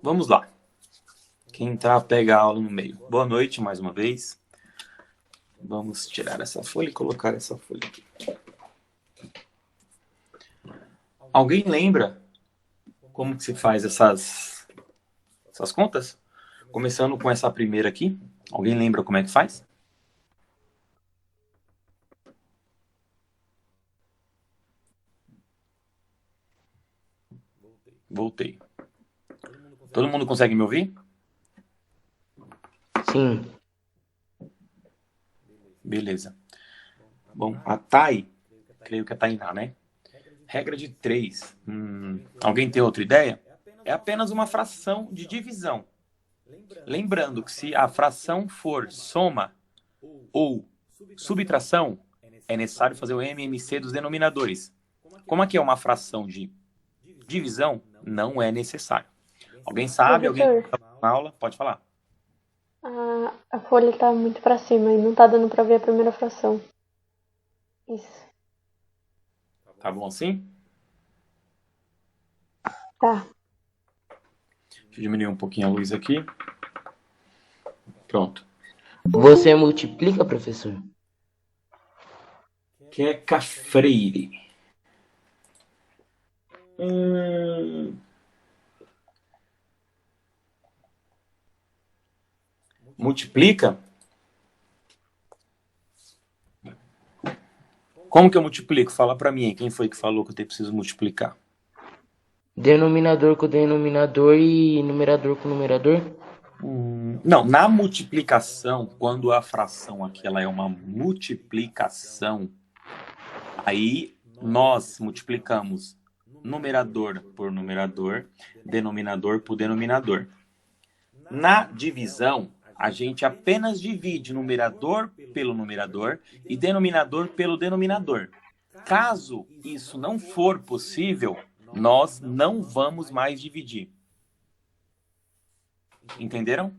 Vamos lá. Quem entrar, pega a aula no meio. Boa noite, mais uma vez. Vamos tirar essa folha e colocar essa folha aqui. Alguém lembra como que se faz essas contas? Começando com essa primeira aqui. Alguém lembra como é que faz? Voltei. Todo mundo consegue me ouvir? Sim. Beleza. Bom, a Thay, creio que é a Tainá, né? Regra de 3. Alguém tem outra ideia? É apenas uma fração de divisão. Lembrando que se a fração for soma ou subtração, é necessário fazer o MMC dos denominadores. Como aqui é uma fração de divisão, não é necessário. Alguém sabe? Alguém Professor, na aula? Pode falar. a folha tá muito pra cima e não tá dando pra ver a primeira fração. Isso. Tá bom assim? Tá. Deixa eu diminuir um pouquinho a luz aqui. Pronto. Você multiplica, professor? Queca Freire. Multiplica? Como que eu multiplico? Fala pra mim, quem foi que falou que eu preciso multiplicar? Denominador com denominador e numerador com numerador? Não, na multiplicação, quando a fração aqui ela é uma multiplicação, aí nós multiplicamos numerador por numerador, denominador por denominador. Na divisão, a gente apenas divide numerador pelo numerador e denominador pelo denominador. Caso isso não for possível, nós não vamos mais dividir. Entenderam?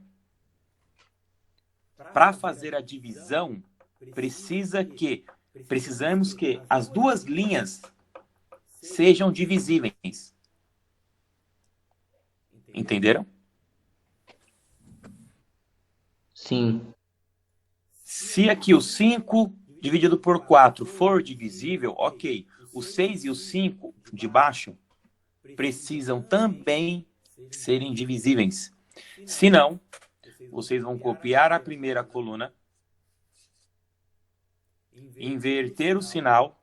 Para fazer a divisão, precisamos que as duas linhas sejam divisíveis. Entenderam? Sim. Se aqui o 5 dividido por 4 for divisível, ok. O 6 e o 5 de baixo precisam também serem divisíveis. Se não, vocês vão copiar a primeira coluna, inverter o sinal,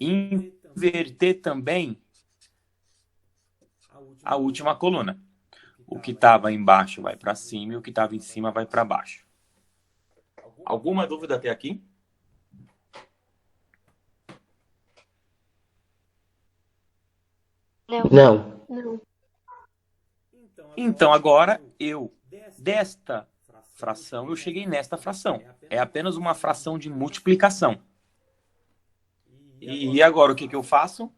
inverter também a última coluna. O que estava embaixo vai para cima e o que estava em cima vai para baixo. Alguma dúvida até aqui? Não. Não. Então, agora, desta fração, eu cheguei nesta fração. É apenas uma fração de multiplicação. E agora, o que eu faço?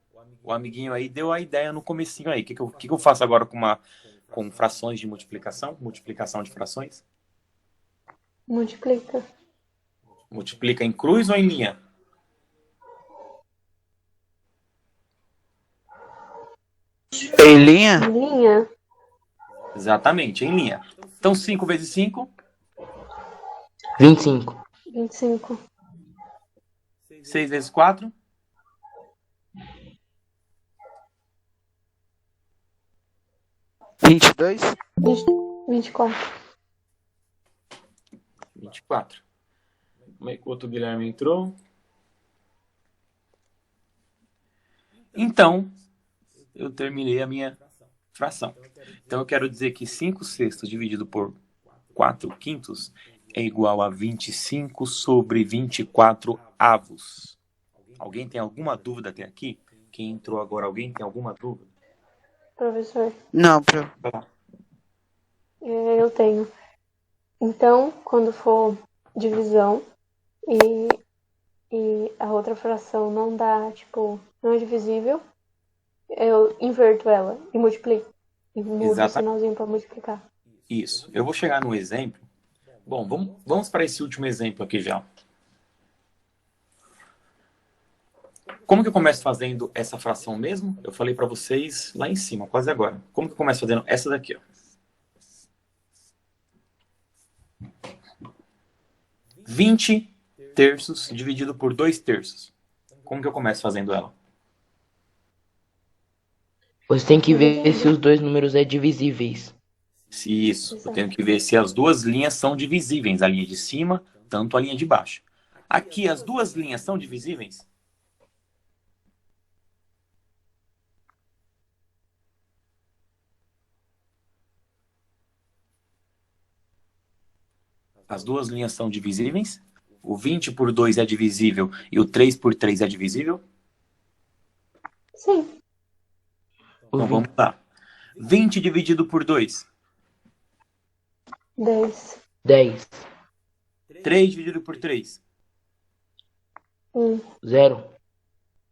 O amiguinho aí deu a ideia no comecinho aí. O que eu faço agora com frações de multiplicação? Multiplicação de frações? Multiplica. Multiplica em cruz ou em linha? Em linha? Linha. Exatamente, em linha. Então, 5 vezes 5, 25. 25. 6 vezes 4, 22? 24. 24. Como é que o outro Guilherme entrou? Então, eu terminei a minha fração. Então, eu quero dizer que 5 sextos dividido por 4 quintos é igual a 25 sobre 24 avos. Alguém tem alguma dúvida até aqui? Quem entrou agora, alguém tem alguma dúvida? Professor, Não, pro... Vai lá. eu tenho. Então, quando for divisão e a outra fração não dá, tipo, não é divisível, eu inverto ela e multiplico. E mudo o Exatamente. sinalzinho para multiplicar. Isso. Eu vou chegar no exemplo. Bom, vamos para esse último exemplo aqui já. Como que eu começo fazendo essa fração mesmo? Eu falei para vocês lá em cima, quase agora. Como que eu começo fazendo essa daqui, ó? 20 terços dividido por 2 terços. Como que eu começo fazendo ela? Você tem que ver se os dois números é divisíveis. Isso, eu tenho que ver se as duas linhas são divisíveis, a linha de cima, tanto a linha de baixo. Aqui, as duas linhas são divisíveis? As duas linhas são divisíveis? O 20 por 2 é divisível e o 3 por 3 é divisível? Sim. Então vamos lá. 20 dividido por 2. 10. 10. 3 dividido por 3. 1. 0.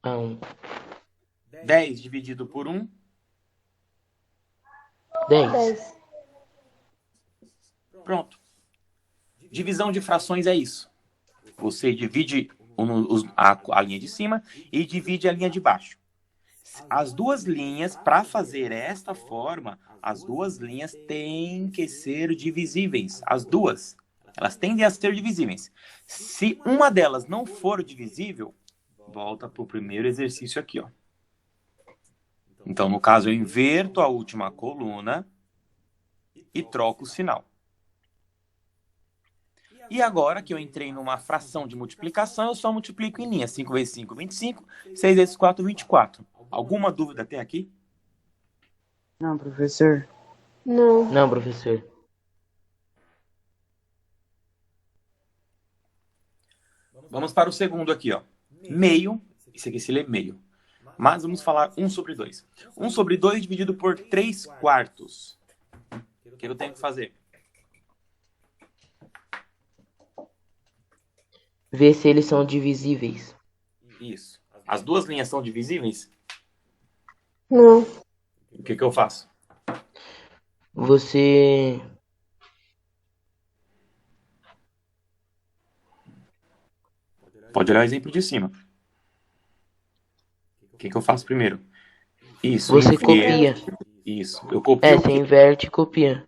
1. 10 dividido por 1. 10. 10. Pronto. Divisão de frações é isso. Você divide a linha de cima e divide a linha de baixo. As duas linhas, para fazer esta forma, as duas linhas têm que ser divisíveis. As duas. Elas tendem a ser divisíveis. Se uma delas não for divisível, volta para o primeiro exercício aqui, ó. Então, no caso, eu inverto a última coluna e troco o sinal. E agora que eu entrei numa fração de multiplicação, eu só multiplico em linha. 5 vezes 5, 25. 6 vezes 4, 24. Alguma dúvida até aqui? Não, professor. Não. Não, professor. Vamos para o segundo aqui, ó. Meio. Esse aqui se lê meio. Mas vamos falar 1 sobre 2. 1 sobre 2 dividido por 3 quartos. O que eu tenho que fazer? Ver se eles são divisíveis. Isso. As duas linhas são divisíveis? Não. O que eu faço? Você Pode olhar o exemplo de cima. O que eu faço primeiro? Isso. Você inverto. copia. Isso. Eu copio Você inverte e copia.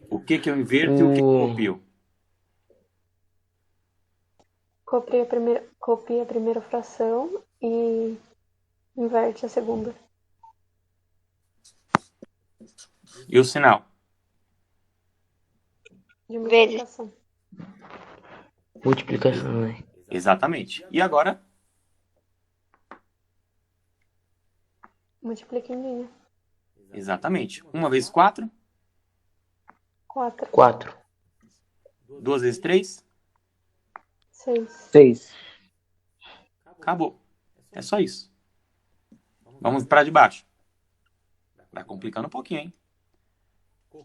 o que eu inverto e o que eu copio? Copia a primeira fração e inverte a segunda. E o sinal? De multiplicação. Multiplicação, né? Exatamente. E agora? Multiplica em linha. Exatamente. 1 vezes 4. 4. 4. 2 vezes 3. 6. 6. Acabou. É só isso. Vamos para de baixo. Vai complicando um pouquinho, hein?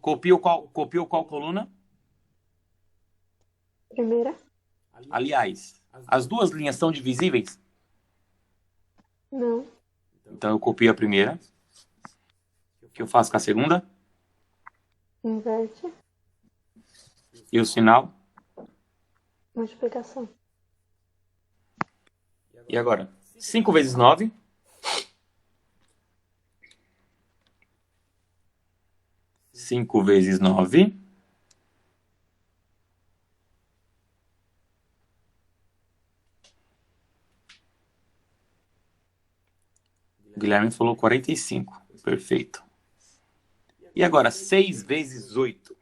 Copio qual coluna? Primeira? Aliás, as duas linhas são divisíveis? Não. Então eu copio a primeira. O que eu faço com a segunda? Inverte. E o sinal? Multiplicação. E agora? 5 vezes 9. 5 vezes 9. O Guilherme falou 45. Perfeito. E agora, 6 vezes 8.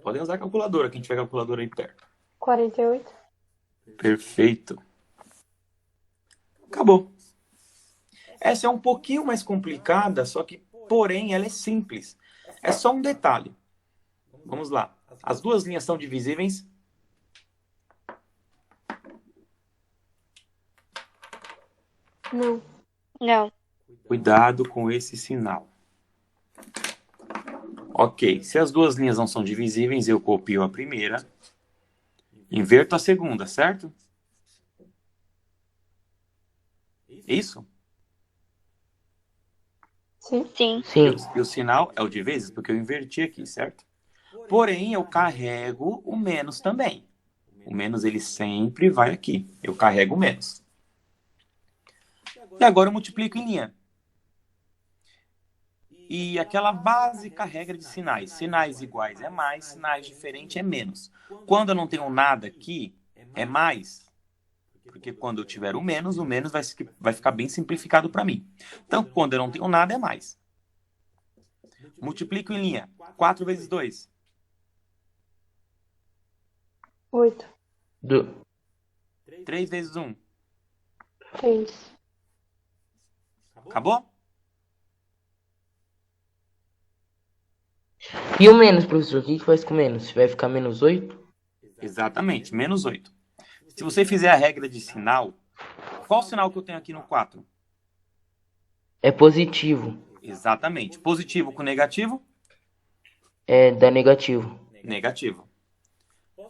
Podem usar a calculadora, quem tiver calculadora aí perto. 48. Perfeito. Acabou. Essa é um pouquinho mais complicada, só que, porém, ela é simples. É só um detalhe. Vamos lá. As duas linhas são divisíveis? Não. Não. Cuidado com esse sinal. Ok, se as duas linhas não são divisíveis, eu copio a primeira, inverto a segunda, certo? Isso? Sim. Sim. Sim. E o sinal é o de vezes, porque eu inverti aqui, certo? Porém, eu carrego o menos também. O menos, ele sempre vai aqui. Eu carrego o menos. E agora eu multiplico em linha. E aquela básica regra de sinais. Sinais iguais é mais, sinais diferentes é menos. Quando eu não tenho nada aqui, é mais. Porque quando eu tiver o menos vai ficar bem simplificado para mim. Então, quando eu não tenho nada, é mais. Multiplico em linha. 4 vezes 2. 8. 3 vezes 1. 3. Acabou? E o menos, professor? O que faz com menos? Vai ficar menos 8? Exatamente, menos 8. Se você fizer a regra de sinal, qual o sinal que eu tenho aqui no 4? É positivo. Exatamente. Positivo com negativo? Dá negativo. Negativo.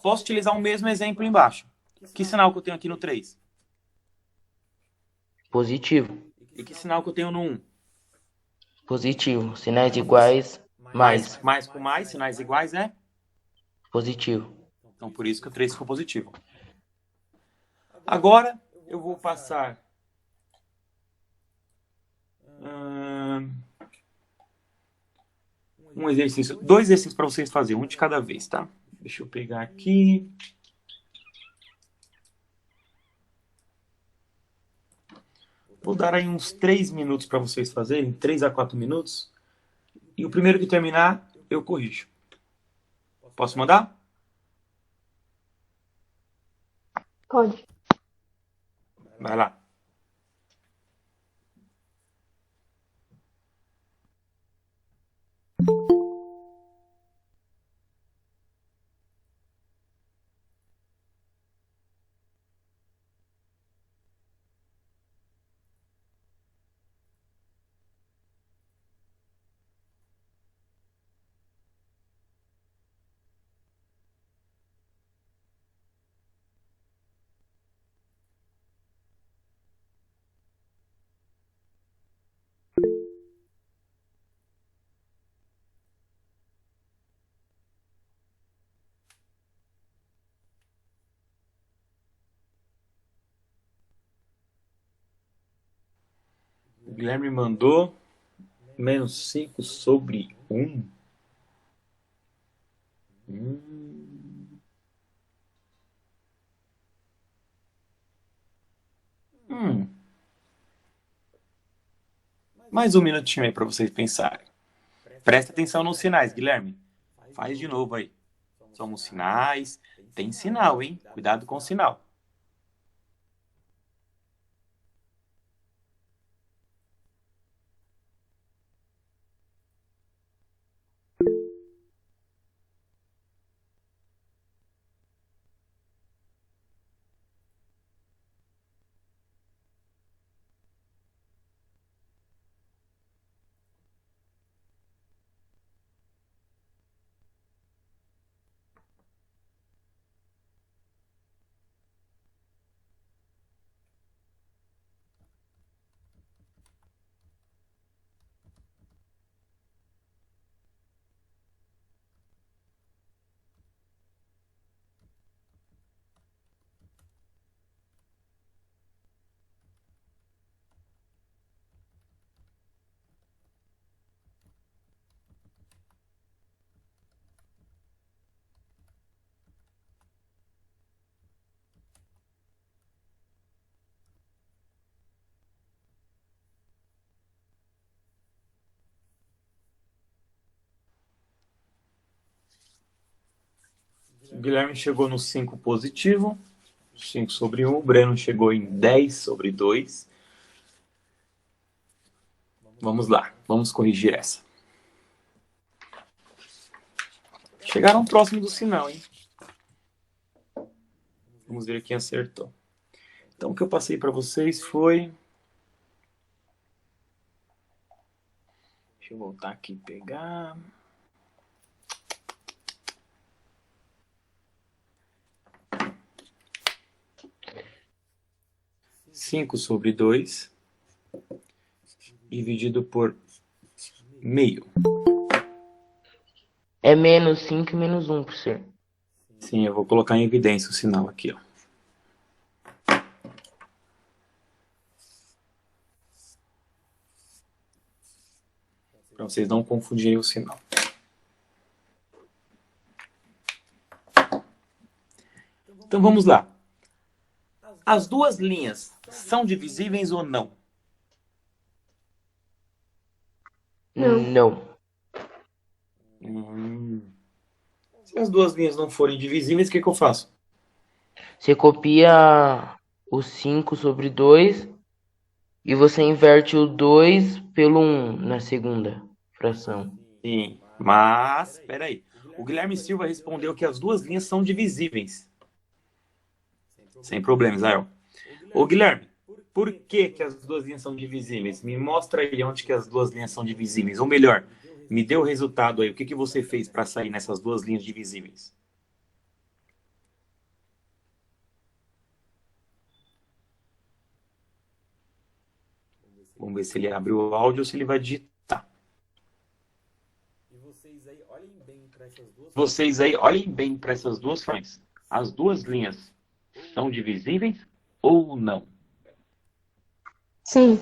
Posso utilizar o mesmo exemplo embaixo. Que sinal que eu tenho aqui no 3? Positivo. E que sinal que eu tenho no 1? Positivo. Sinais iguais, mais. Mais com mais, sinais iguais é? Positivo. Então, por isso que o 3 ficou positivo. Agora, eu vou passar um exercício, 2 exercícios para vocês fazerem, um de cada vez, tá? Deixa eu pegar aqui. Vou dar aí uns 3 minutos para vocês fazerem, 3 a 4 minutos. E o primeiro que terminar, eu corrijo. Posso mandar? Pode. Vai lá. O Guilherme mandou menos 5 sobre 1. Mais um minutinho aí para vocês pensarem. Presta atenção nos sinais, Guilherme. Faz de novo aí. Somos sinais. Tem sinal, hein? Cuidado com o sinal. O Guilherme chegou no 5 positivo. 5 sobre 1. O Breno chegou em 10 sobre 2. Vamos lá. Vamos corrigir essa. Chegaram próximo do sinal, hein? Vamos ver quem acertou. Então, o que eu passei para vocês foi... Deixa eu voltar aqui e pegar... 5 sobre 2 dividido por meio. É menos 5 e menos 1, professor. Sim, eu vou colocar em evidência o sinal aqui, ó. vocês não confundirem o sinal. Então vamos lá. As duas linhas são divisíveis ou não? Não. Se as duas linhas não forem divisíveis, o que eu faço? Você copia o 5 sobre 2 e você inverte o 2 pelo 1 na segunda fração. Sim, mas, espera aí. O Guilherme Silva respondeu que as duas linhas são divisíveis. Sem problema, Israel. Ô, Guilherme, por que as duas linhas são divisíveis? Me mostra aí onde que as duas linhas são divisíveis. Ou melhor, me dê o resultado aí. O que você fez para sair nessas duas linhas divisíveis? Vamos ver se ele abre o áudio ou se ele vai digitar. Vocês aí, olhem bem para essas duas frações. As duas linhas são divisíveis ou não? Sim.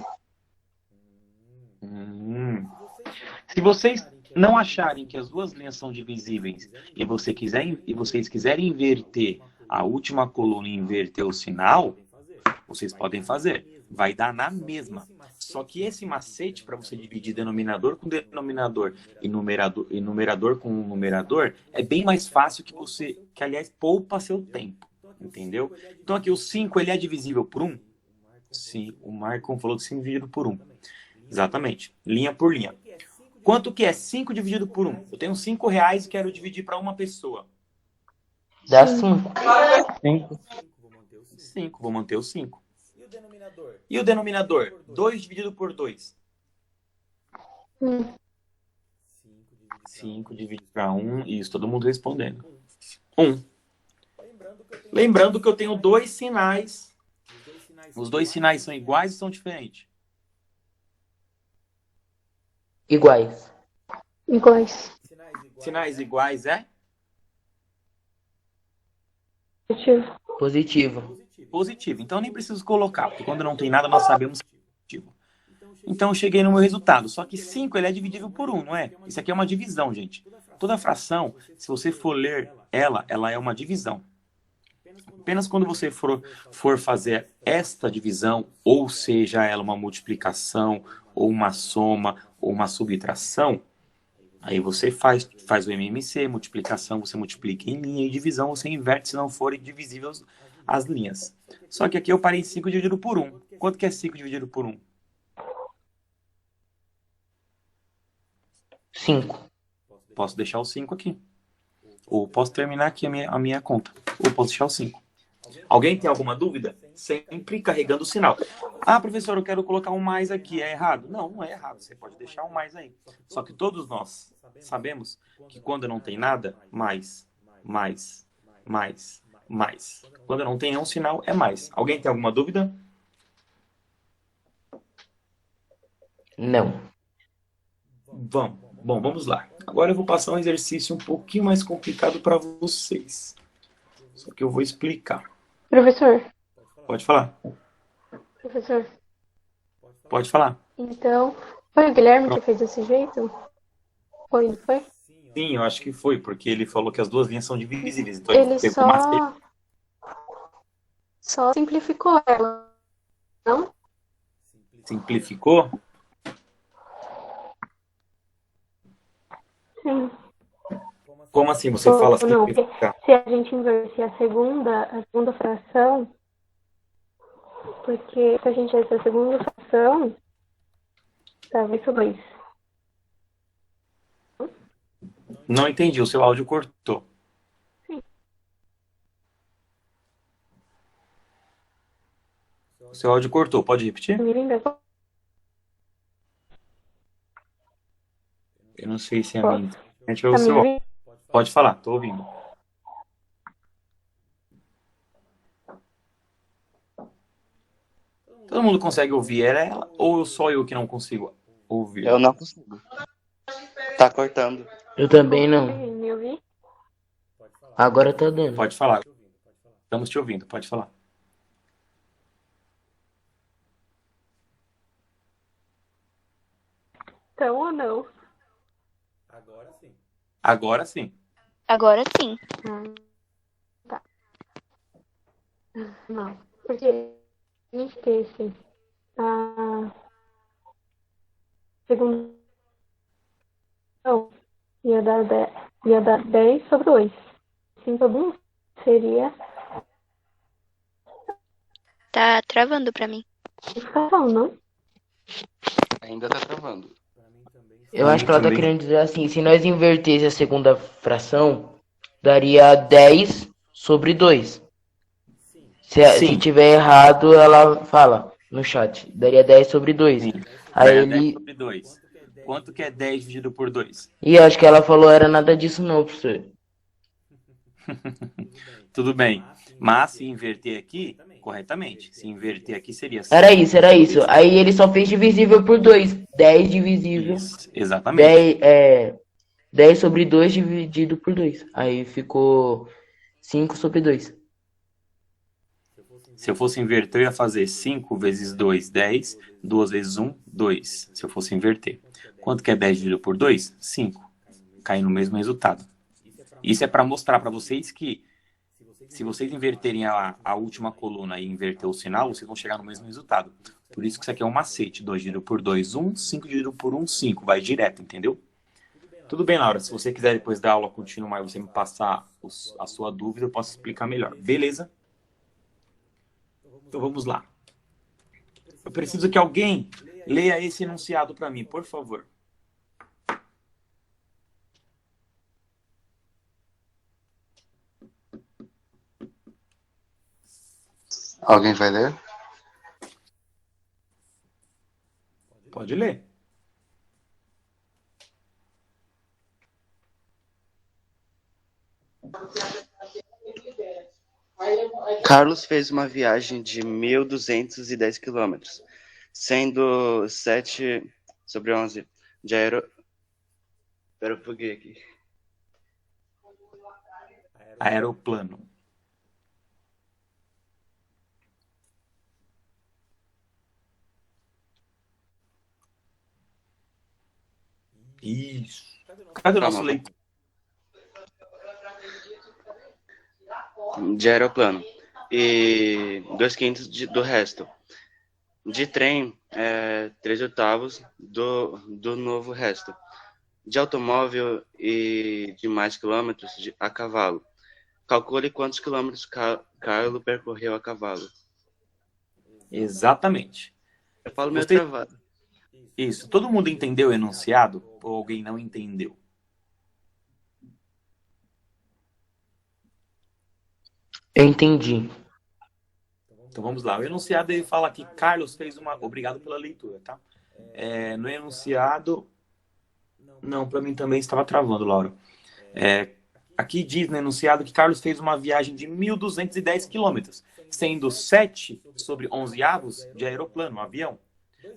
Se vocês não acharem que as duas linhas são divisíveis e vocês quiserem inverter a última coluna e inverter o sinal, vocês podem fazer. Vai dar na mesma. Só que esse macete para você dividir denominador com denominador e numerador com numerador é bem mais fácil que aliás, poupa seu tempo. Entendeu? Então aqui o 5 ele é divisível por 1? Sim, o Marcon falou que sim, dividido por 1. Exatamente. Linha por linha. Quanto que é 5 dividido por 1? Eu tenho R$5 e quero dividir para uma pessoa. Dá 5. 5, vou manter o 5. E o denominador? 2 dividido por 2. 5 dividido para 1. Isso, todo mundo respondendo. 1. Lembrando que eu tenho dois sinais. Os dois sinais são iguais ou são diferentes? Iguais. Iguais. Sinais iguais é? Positivo. Positivo. Positivo. Então eu nem preciso colocar, porque quando não tem nada nós sabemos que é positivo. Então eu cheguei no meu resultado. Só que 5 ele é dividível por 1, não é? Isso aqui é uma divisão, gente. Toda fração, se você for ler ela é uma divisão. Apenas quando você for fazer esta divisão, ou seja ela uma multiplicação, ou uma soma, ou uma subtração, aí você faz o MMC, multiplicação, você multiplica em linha, e divisão você inverte se não forem divisíveis as linhas. Só que aqui eu parei em 5 dividido por 1. Quanto que é 5 dividido por 1? 5. Posso deixar o 5 aqui. Ou posso terminar aqui a minha conta. Ou posso deixar o 5. Alguém tem alguma dúvida? Sempre carregando o sinal. Ah, professor, eu quero colocar um mais aqui. É errado? Não, não é errado. Você pode deixar um mais aí. Só que todos nós sabemos que quando não tem nada, mais. Quando não tem nenhum sinal, é mais. Alguém tem alguma dúvida? Não. Vamos lá. Agora eu vou passar um exercício um pouquinho mais complicado para vocês. Só que eu vou explicar. Professor. Pode falar. Professor. Pode falar. Então, foi o Guilherme que fez desse jeito? Foi, não foi? Sim, eu acho que foi, porque ele falou que as duas linhas são divisíveis. Então Ele pegou o macete. só simplificou ela, não? Simplificou? Sim. Como assim você fala Não, simplificar? se a gente inverter a segunda fração, porque se a gente inverter a segunda fração, tá, vai ser 2. Não entendi, o seu áudio cortou. Sim. O seu áudio cortou, pode repetir? Me lembra? Eu não sei se é a Posso? minha internet ou o Tá seu me áudio. ouvindo? Pode falar, tô ouvindo. Todo mundo consegue ouvir ela ou só eu que não consigo ouvir? Eu não consigo. Tá cortando. Eu também não. Me ouvi? Agora tá dando. Pode falar. Estamos te ouvindo, pode falar. Então ou não? Agora sim. Agora sim. Tá. Não. Porque a gente esquece a segunda ia dar 10 sobre 8. 5 sobre 1 seria Tá travando pra mim. multiplicação, não? Ainda tá travando. Eu acho que ela tá Também. querendo dizer assim, se nós invertesse a segunda fração, daria 10 sobre 2. Se Sim. tiver errado, ela fala no chat. Daria 10 sobre 2. Sim. Aí Daria 10 ele... sobre 2. Quanto que é 10 dividido por 2? E acho que ela falou era nada disso não, professor. Tudo bem. Mas se inverter aqui, corretamente. Se inverter aqui seria Era 5 isso, era sobre isso. Aí ele só fez divisível por 2. 10 divisível. Isso, exatamente. 10 sobre 2 dividido por 2. Aí ficou 5 sobre 2. Se eu fosse inverter, eu ia fazer 5 vezes 2, 10. 2 vezes 1, 2. Se eu fosse inverter. Quanto que é 10 dividido por 2? 5. Cai no mesmo resultado. Isso é para mostrar para vocês que se vocês inverterem a última coluna e inverter o sinal, vocês vão chegar no mesmo resultado. Por isso que isso aqui é um macete. 2 dividido por 2, 1. 5 dividido por 1, 5. Vai direto, entendeu? Tudo bem, Laura. Se você quiser depois da aula continuar e você me passar a sua dúvida, eu posso explicar melhor. Beleza? Então vamos lá. Eu preciso que alguém leia esse enunciado para mim, por favor. Alguém vai ler? Pode ler. Carlos fez uma viagem de 1.210 quilômetros, sendo 7 sobre 11 de Pera, eu buguei aqui. Aeroplano. Isso. Cadê o nosso Calma. leitor? De aeroplano. E 2/5 do resto. De trem, 3/8 do novo resto. De automóvel e de mais quilômetros a cavalo. Calcule quantos quilômetros Carlos percorreu a cavalo. Exatamente. Eu falo meio Você- travado. Isso. Todo mundo entendeu o enunciado? Ou alguém não entendeu? Eu entendi. Então vamos lá. O enunciado ele fala que Carlos fez uma. Obrigado pela leitura, tá? No enunciado. Não, para mim também estava travando, Laura. Aqui diz no enunciado que Carlos fez uma viagem de 1.210 quilômetros, sendo 7 sobre 11 avos de aeroplano, um avião.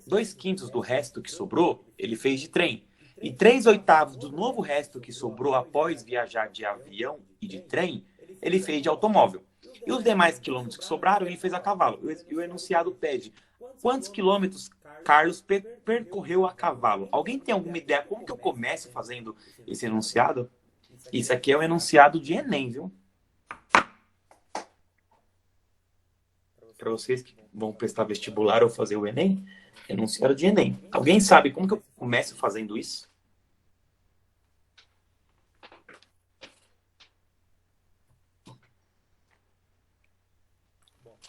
2/5 do resto que sobrou, ele fez de trem. E 3/8 do novo resto que sobrou após viajar de avião e de trem, ele fez de automóvel. E os demais quilômetros que sobraram, ele fez a cavalo. E o enunciado pede quantos quilômetros Carlos percorreu a cavalo. Alguém tem alguma ideia como que eu começo fazendo esse enunciado? Isso aqui é o enunciado de Enem, viu? Para vocês que vão prestar vestibular ou fazer o Enem, enunciado de Enem. Alguém sabe como que eu começo fazendo isso?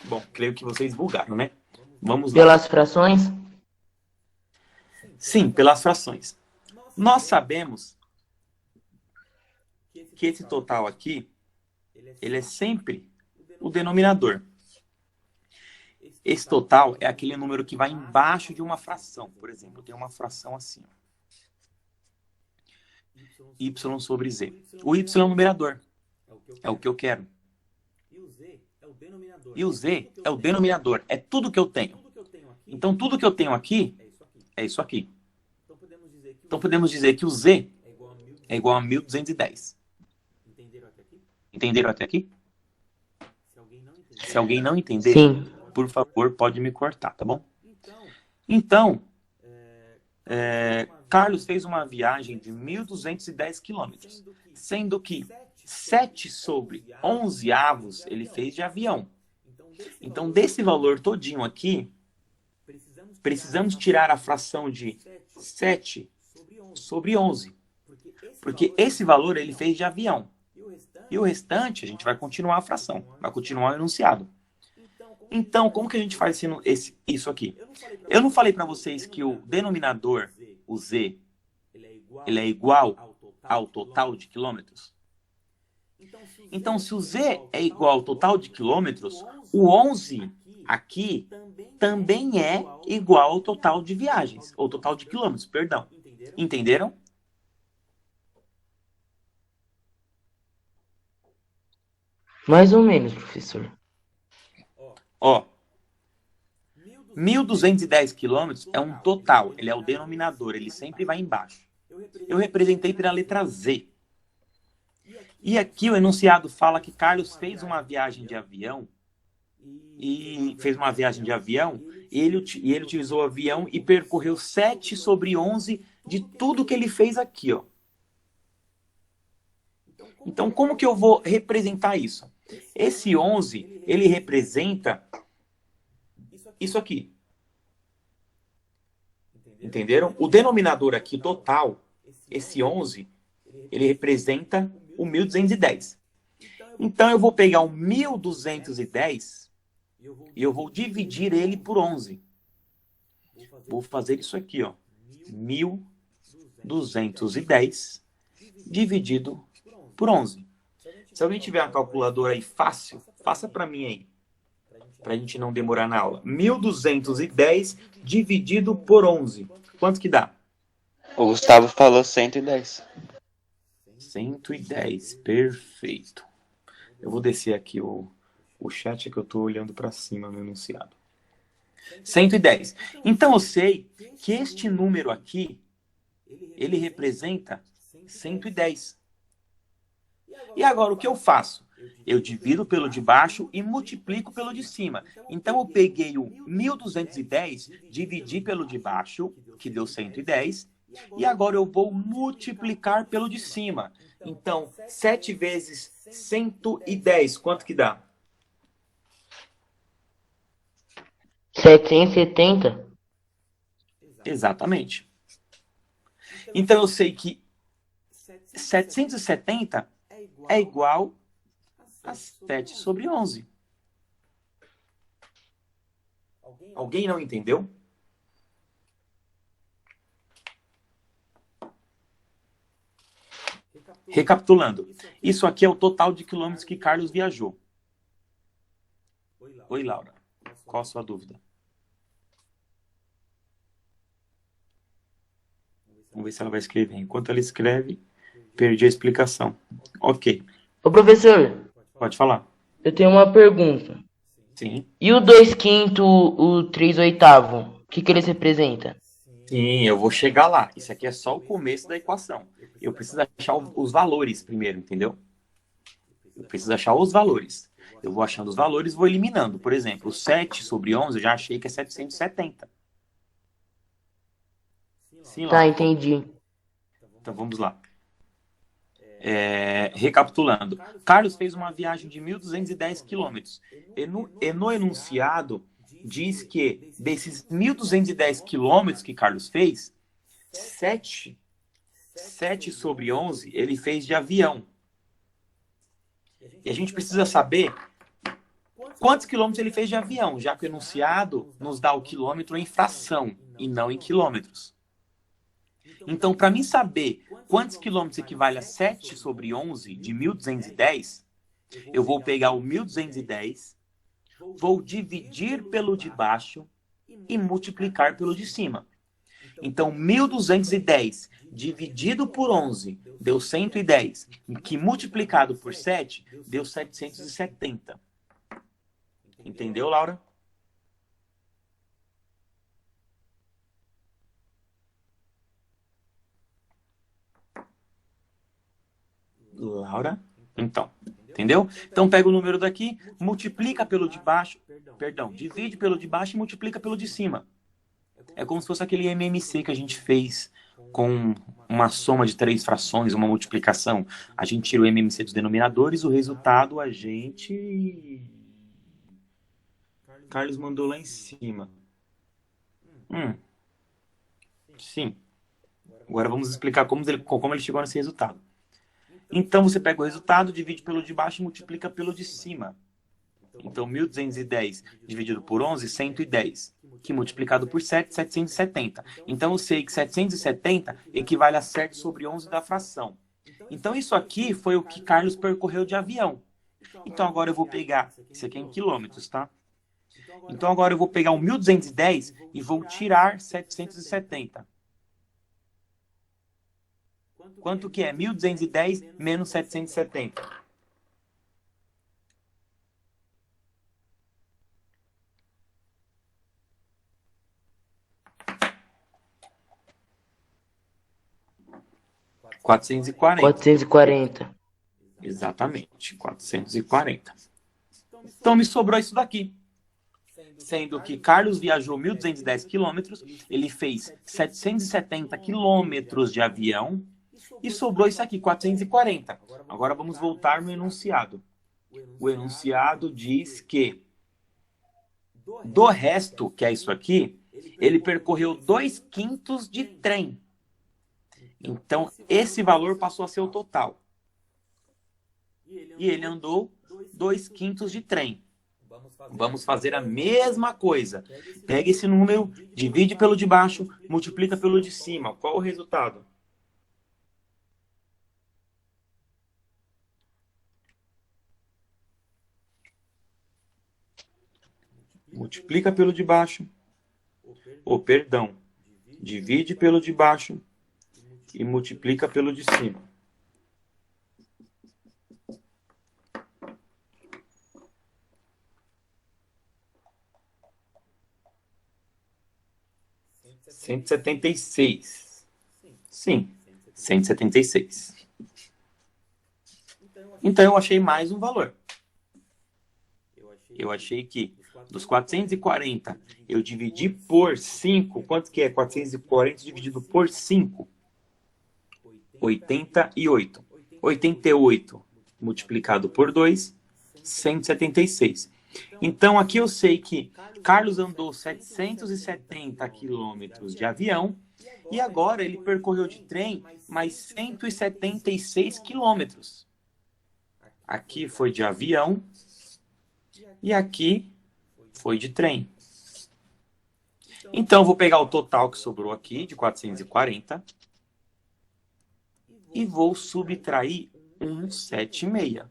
Bom, creio que vocês vulgaram, né? Vamos lá. Pelas frações? Sim, pelas frações. Nós sabemos que esse total aqui, ele é sempre o denominador. Esse total é aquele número que vai embaixo de uma fração. Por exemplo, tem uma fração assim. Y sobre Z. O Y é o numerador. É o que eu quero. E o Z é o denominador. É tudo que eu tenho. Então, tudo que eu tenho aqui é isso aqui. Então, podemos dizer que o Z é igual a 1.210. Entenderam até aqui? Se alguém não entender, Sim. por favor, pode me cortar, tá bom? Então, Carlos fez uma viagem de 1.210 quilômetros, sendo que 7 sobre 11 avos ele fez de avião. Então, desse valor todinho aqui, precisamos tirar a fração de 7 sobre 11, porque esse valor ele fez de avião. E o restante, a gente vai continuar a fração, vai continuar o enunciado. Então, como que a gente faz isso aqui? Eu não falei para vocês que o denominador, o Z, ele é igual ao total de quilômetros? Então, se o Z é igual ao total de quilômetros, o 11 aqui também é igual ao total de viagens, ou total de quilômetros, perdão. Entenderam? Mais ou menos, professor. Ó, 1.210 quilômetros é um total, ele é o denominador, ele sempre vai embaixo. Eu representei pela letra Z. E aqui o enunciado fala que Carlos fez uma viagem de avião, e ele utilizou o avião e percorreu 7 sobre 11 de tudo que ele fez aqui, ó. Então, como que eu vou representar isso? Esse 11, ele representa isso aqui. Entenderam? O denominador aqui, total, esse 11, ele representa o 1.210. Então, eu vou pegar o 1.210 e eu vou dividir ele por 11. Vou fazer isso aqui, ó. 1.210 dividido por 11. Se alguém tiver uma calculadora aí fácil, faça para mim aí. Para a gente não demorar na aula. 1.210 dividido por 11. Quanto que dá? O Gustavo falou 110. 110, perfeito. Eu vou descer aqui o chat, que eu estou olhando para cima no enunciado. 110. Então eu sei que este número aqui, ele representa 110. E agora o que eu faço? Eu divido pelo de baixo e multiplico pelo de cima. Então eu peguei o 1.210, dividi pelo de baixo, que deu 110, e agora eu vou multiplicar pelo de cima. Então, 7 vezes 110, quanto que dá? 770? Exatamente. Então eu sei que 770 é igual a 7 sobre 11. Alguém não entendeu? Recapitulando, isso aqui é o total de quilômetros que Carlos viajou. Oi, Laura. Qual a sua dúvida? Vamos ver se ela vai escrever. Enquanto ela escreve, perdi a explicação. Ok. Ô, professor, Pode falar. eu tenho uma pergunta. Sim. E o 2/5, o 3/8, o que eles representam? Sim, eu vou chegar lá. Isso aqui é só o começo da equação. Eu preciso achar os valores primeiro, entendeu? Eu preciso achar os valores. Eu vou achando os valores e vou eliminando. Por exemplo, o 7 sobre 11 eu já achei que é 770. Sim, Tá, Laura. entendi. Então vamos lá. Recapitulando. Carlos fez uma viagem de 1.210 quilômetros. E no enunciado diz que desses 1.210 quilômetros que Carlos fez, 7 sobre 11 ele fez de avião. E a gente precisa saber quantos quilômetros ele fez de avião, já que o enunciado nos dá o quilômetro em fração e não em quilômetros. Então, para mim saber quantos quilômetros equivale a 7 sobre 11 de 1.210, eu vou pegar o 1.210, vou dividir pelo de baixo e multiplicar pelo de cima. Então, 1.210 dividido por 11 deu 110, que multiplicado por 7 deu 770. Entendeu, Laura? Laura? Então, entendeu? Então pega o número daqui, multiplica pelo de baixo, divide pelo de baixo e multiplica pelo de cima. É como se fosse aquele MMC que a gente fez com uma soma de 3 frações, uma multiplicação. A gente tira o MMC dos denominadores, o resultado a gente... Carlos mandou lá em cima. Sim. Agora vamos explicar como ele chegou nesse resultado. Então você pega o resultado, divide pelo de baixo e multiplica pelo de cima. Então 1.210 dividido por 11, 110. Que multiplicado por 7, 770. Então eu sei que 770 equivale a 7 sobre 11 da fração. Então isso aqui foi o que Carlos percorreu de avião. Então agora eu vou pegar, isso aqui é em quilômetros, tá? Então agora eu vou pegar o 1.210 e vou tirar 770. Quanto que é 1.210 menos 770? $440. Exatamente, 440. Então me sobrou isso daqui. Sendo que Carlos viajou 1.210 quilômetros, ele fez 770 quilômetros de avião e sobrou isso aqui, 440. Agora vamos voltar no enunciado. O enunciado diz que do resto, que é isso aqui, ele percorreu 2/5 de trem. Então, esse valor passou a ser o total. E ele andou 2/5 de trem. Vamos fazer a mesma coisa. Pega esse número, divide pelo de baixo, multiplica pelo de cima. Qual o resultado? Multiplica pelo de baixo. Divide pelo de baixo e multiplica pelo de cima. $176. Sim, 176. Então eu achei mais um valor. Eu achei que dos 440 eu dividi por 5. Quanto que é 440 dividido por 5? 88. 88 multiplicado por 2, 176. Então aqui eu sei que Carlos andou 770 quilômetros de avião e agora ele percorreu de trem mais 176 quilômetros. Aqui foi de avião e aqui foi de trem. Então eu vou pegar o total que sobrou aqui de 440 e vou subtrair 176.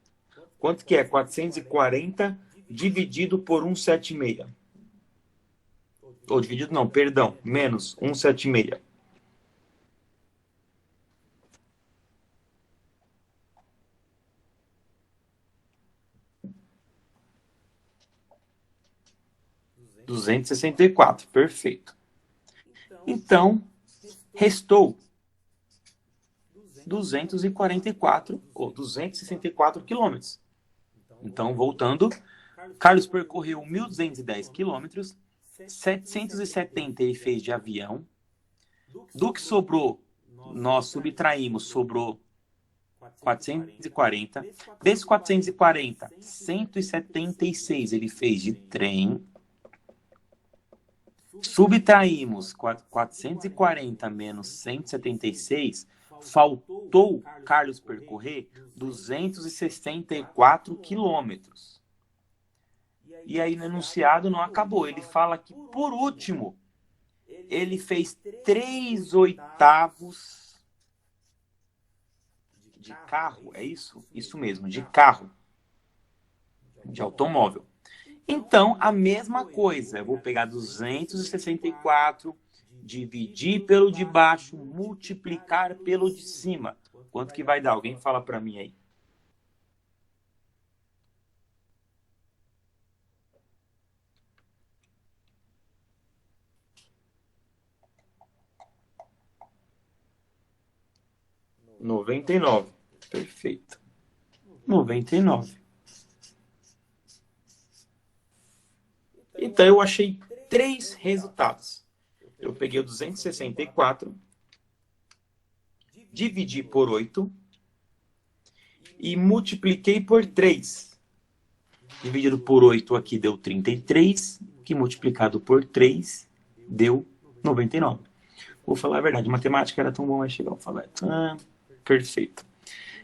Quanto que é 440 dividido por 176? Ou dividido não, perdão, menos 176. $264, perfeito. Então, restou 244 ou 264 quilômetros. Então, voltando, Carlos percorreu 1.210 quilômetros, 770 ele fez de avião. Do que sobrou, nós subtraímos, sobrou 440. Desses 440, 176 ele fez de trem. Subtraímos 440 menos 176, faltou Carlos percorrer 264 quilômetros. E aí no enunciado não acabou. Ele fala que, por último, ele fez 3/8 de carro. É isso? Isso mesmo, de carro. De automóvel. Então, a mesma coisa. Eu vou pegar 264, dividir pelo de baixo, multiplicar pelo de cima. Quanto que vai dar? Alguém fala para mim aí. R$99. Perfeito. 99. Então eu achei 3 resultados. eu peguei o 264, dividi por 8 e multipliquei por 3. Dividido por 8 aqui deu 33, que multiplicado por 3 deu 99. Vou falar a verdade, matemática era tão bom, mas chegar a falar. Perfeito.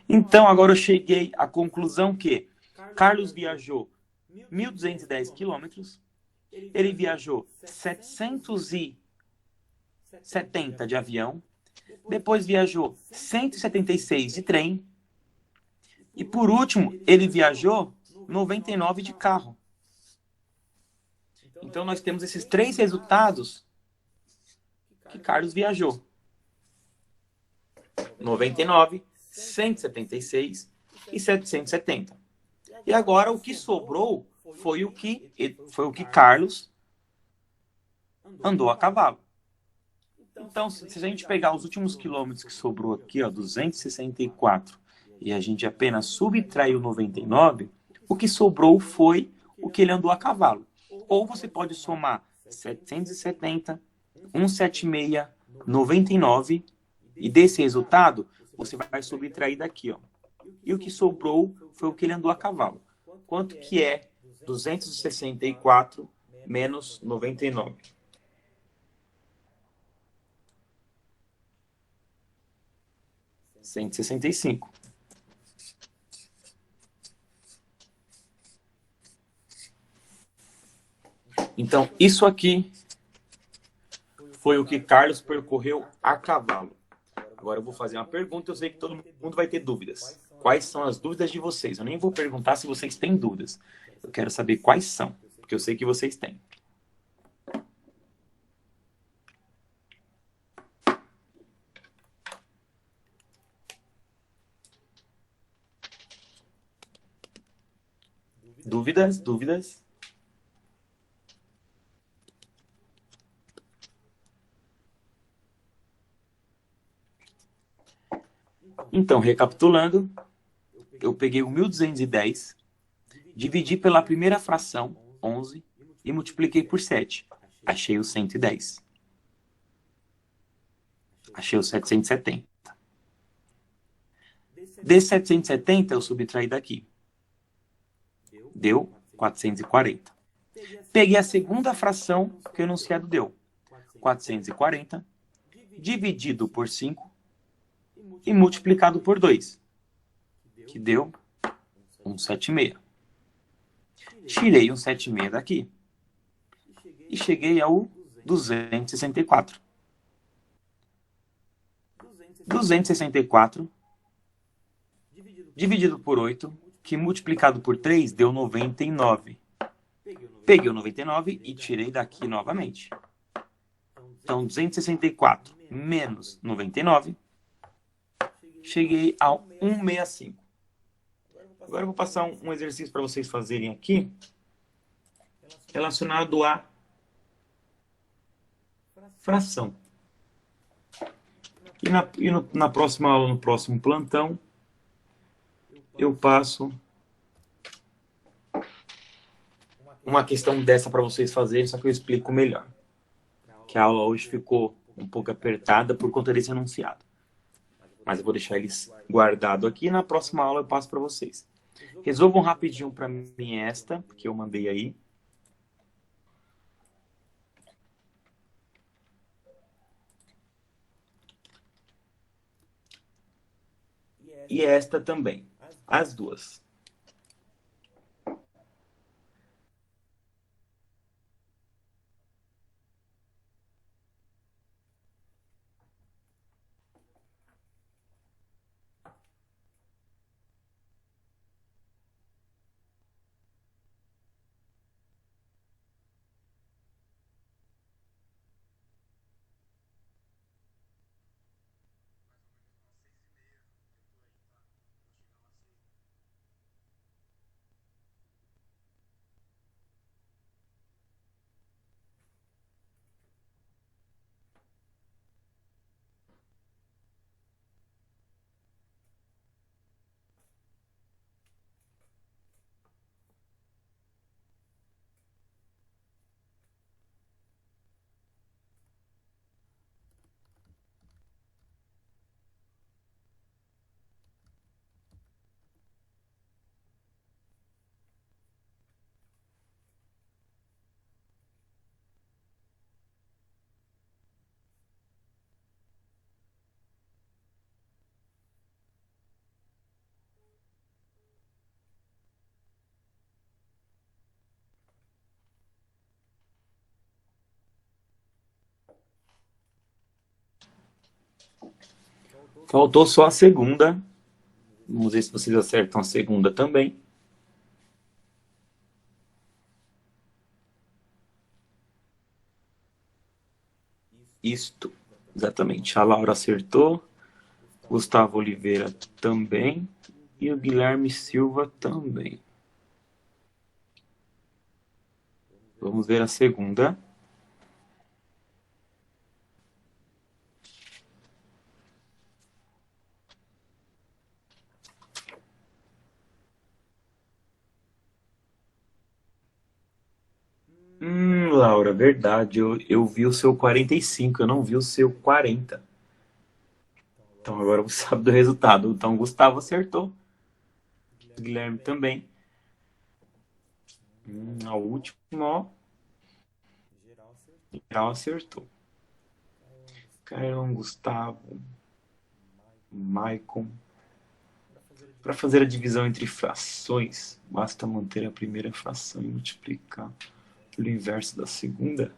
Então, agora eu cheguei à conclusão que Carlos viajou 1.210 quilômetros, ele viajou 770 de avião, depois viajou 176 de trem, e por último, ele viajou 99 de carro. Então, nós temos esses 3 resultados que Carlos viajou. 99, 176 e 770. E agora o que sobrou foi o que Carlos andou a cavalo. Então, se a gente pegar os últimos quilômetros que sobrou aqui, ó, 264, e a gente apenas subtraiu 99, o que sobrou foi o que ele andou a cavalo. Ou você pode somar 770, 176, 99, e desse resultado, você vai subtrair daqui, ó. E o que sobrou foi o que ele andou a cavalo. Quanto que é 264 menos 99? R$ 165. Então, isso aqui foi o que Carlos percorreu a cavalo. Agora eu vou fazer uma pergunta, eu sei que todo mundo vai ter dúvidas. Quais são as dúvidas de vocês? Eu nem vou perguntar se vocês têm dúvidas. Eu quero saber quais são, porque eu sei que vocês têm. Dúvidas? Dúvidas? Então, recapitulando, eu peguei o 1.210, dividi pela primeira fração, 11, e multipliquei por 7. Achei o 110. Achei o 770. Desse 770, eu subtraí daqui. Deu 440. Peguei a segunda fração que o enunciado deu. 440 dividido por 5 e multiplicado por 2, que deu 176. Tirei 176 daqui e cheguei ao 264. 264 dividido por 8, que multiplicado por 3 deu 99. Peguei o 99 e tirei daqui novamente. Então, 264 menos 99, cheguei ao 165. Agora eu vou passar um exercício para vocês fazerem aqui, relacionado à fração. E na próxima aula, no próximo plantão, eu passo uma questão dessa para vocês fazerem, só que eu explico melhor. Que a aula hoje ficou um pouco apertada por conta desse enunciado. Mas eu vou deixar eles guardados aqui e na próxima aula eu passo para vocês. Resolvam rapidinho para mim esta, que eu mandei aí. E esta também. As duas. Faltou só a segunda. Vamos ver se vocês acertam a segunda também. Isto, exatamente. A Laura acertou. Gustavo Oliveira também. E o Guilherme Silva também. Vamos ver a segunda. Laura, verdade. Eu vi o seu 45, eu não vi o seu 40. Então agora você sabe do resultado. Então o Gustavo acertou. O Guilherme também. A última, ó. Geral acertou. Caio, Gustavo, Maicon. Para fazer a divisão entre frações, basta manter a primeira fração e multiplicar pelo inverso da segunda?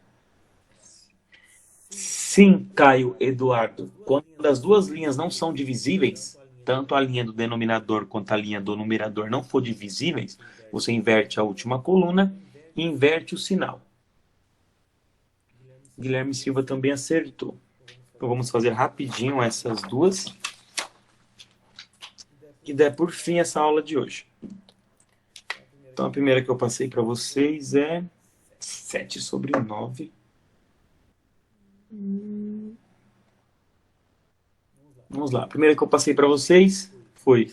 Sim, Caio Eduardo. Quando as duas linhas não são divisíveis, tanto a linha do denominador quanto a linha do numerador não for divisíveis, você inverte a última coluna e inverte o sinal. Guilherme Silva também acertou. Então vamos fazer rapidinho essas duas. E der por fim essa aula de hoje. Então a primeira que eu passei para vocês é 7 sobre 9. Vamos lá. A primeira que eu passei para vocês foi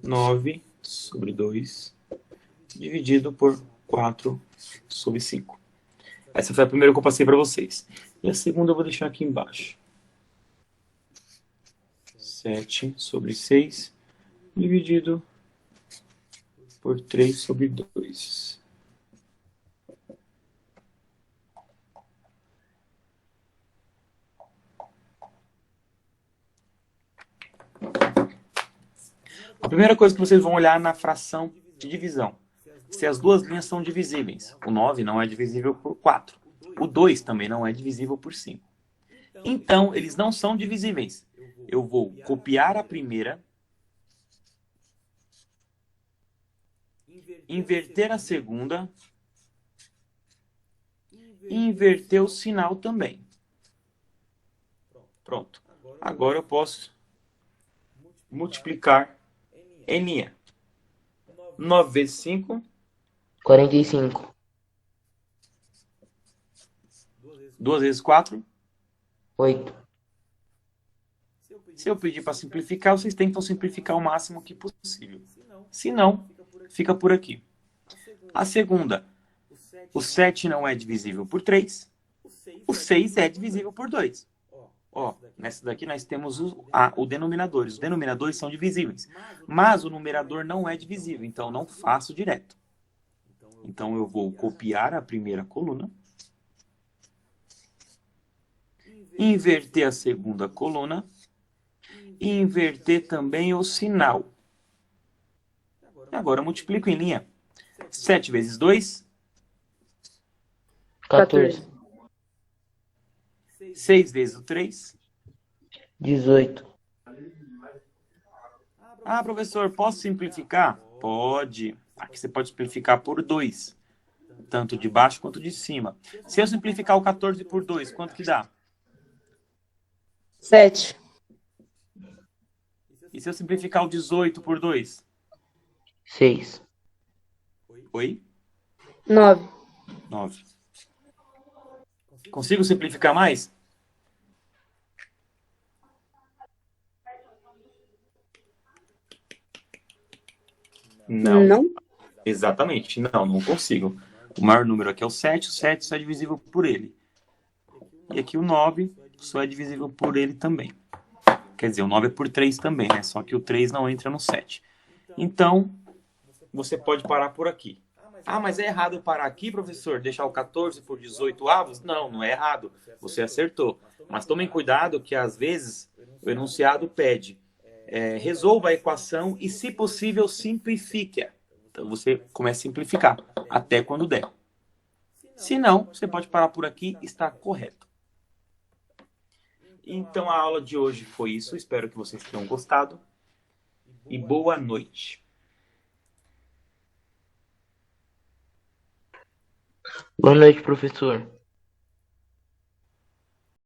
9 sobre 2 dividido por 4 sobre 5. Essa foi a primeira que eu passei para vocês. E a segunda eu vou deixar aqui embaixo. 7 sobre 6 dividido por 3 sobre 2. A primeira coisa que vocês vão olhar na fração de divisão. Se as duas linhas são divisíveis. O 9 não é divisível por 4. O 2 também não é divisível por 5. Então, eles não são divisíveis. Eu vou copiar a primeira, inverter a segunda e inverter o sinal também. Pronto. Agora eu posso multiplicar NE. 9 vezes 5. 45. 2 vezes 4. 8. Se eu pedir para simplificar, vocês tentam simplificar o máximo que possível. Se não, fica por aqui. A segunda, o 7 não é divisível por 3. O 6 é divisível por 2. Ó, nessa daqui nós temos o denominador. Os denominadores são divisíveis. Mas o numerador não é divisível, então não faço direto. Então eu vou copiar a primeira coluna, inverter a segunda coluna e inverter também o sinal. Agora eu multiplico em linha. 7 vezes 2. 14. 6 vezes o 3. 18. Ah, professor, posso simplificar? Pode. Aqui você pode simplificar por 2. Tanto de baixo quanto de cima. Se eu simplificar o 14 por 2, quanto que dá? 7. E se eu simplificar o 18 por 2? 6. Oi? 9. 9. Consigo simplificar mais? Não. Exatamente. Não consigo. O maior número aqui é o 7 só é divisível por ele. E aqui o 9 só é divisível por ele também. Quer dizer, o 9 é por 3 também, né? Só que o 3 não entra no 7. Então, você pode parar por aqui. Ah, mas é errado parar aqui, professor? Deixar o 14 por 18 avos? Não é errado. Você acertou. Mas tomem cuidado que, às vezes, o enunciado pede resolva a equação e, se possível, simplifique-a. Então, você começa a simplificar até quando der. Se não, você pode parar por aqui, está correto. Então a aula de hoje foi isso. Espero que vocês tenham gostado. E boa noite. Boa noite, professor.